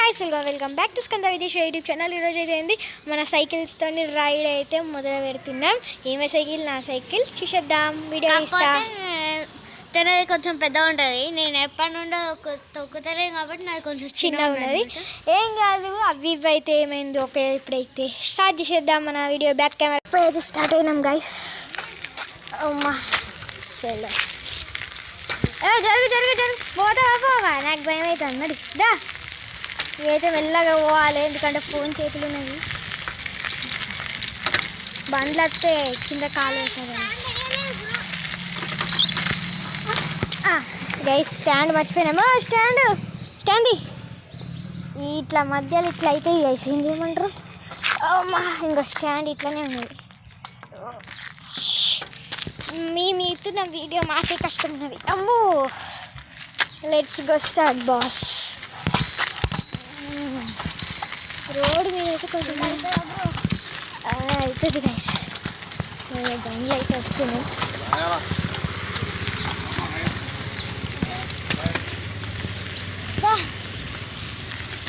guys, welcome back to Skanda Vidisha YouTube channel. ఈరోజు అయితే మన సైకిల్స్ తోని రైడ్ అయితే మొదలు పెడుతున్నాం. ఏమే సైకిల్ నా సైకిల్ చూసేద్దాం. వీడియో ఇస్తా. తనది కొంచెం పెద్దగా ఉంటుంది. నేను ఎప్పటి నుండో తొక్కుతలేను కాబట్టి నాకు కొంచెం చిన్నగా ఉన్నది. ఏం కాదు, అవి ఇవి అయితే ఏమైంది. ఓకే, ఇప్పుడైతే స్టార్ట్ చేసేద్దాం మన వీడియో. బ్యాక్ కెమెరా ఇప్పుడైతే స్టార్ట్ అయినాం గైస్. అమ్మా చలో, జరుగు జరుగు జరుగు, పోతావా? నాకు భయం అవుతుంది. మరి దా, ఇదైతే మెల్లగా పోవాలి, ఎందుకంటే ఫోన్ చేతులు ఉన్నది. బండ్లు వస్తే కింద కాలు వేస్తుంది. Guys stand మర్చిపోయినామా. స్టాండ్ ఇట్లా మధ్యలో ఇట్లా అయితే గైస్ ఏం చేయమంటారు. అమ్మా, ఇంకో స్టాండ్ ఇట్లానే ఉన్నది. మీతో నా వీడియో మాకే కష్టం ఉన్నది. అమ్మో, let's go start boss. Road మీద అయితే కొంచెం అవుతుంది గైస్. బండ్లు అయితే వస్తున్నాయి.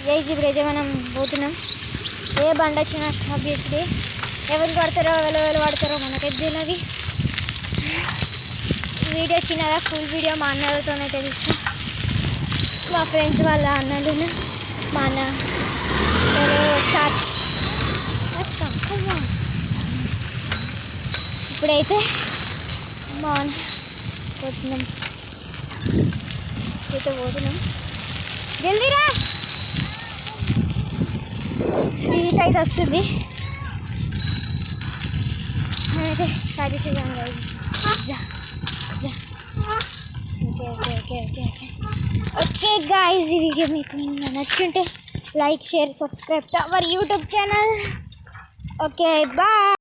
గైస్ ఇప్పుడైతే మనం పోతున్నాం. ఏ బండి వచ్చినా స్టాప్ చేసి ఎవరు పడతారో ఎవరు పడతారో మనకైతే తెలియదు. వీడియో చిన్నదా, ఫుల్ వీడియో మా అన్నలతోనైతే తీస్తాం. మా ఫ్రెండ్స్ వాళ్ళ అన్నలు, మా అన్న స్టార్ట్. ఇప్పుడైతే పోతున్నాం. జల్దీరా, స్వీట్ అయితే వస్తుంది. అయితే స్టార్ట్ చేసేద్దాం గైస్. ఓకే గైస్, ఈ వీడియో మీకు నచ్చుంటే like, share, subscribe to our YouTube channel. Okay, bye.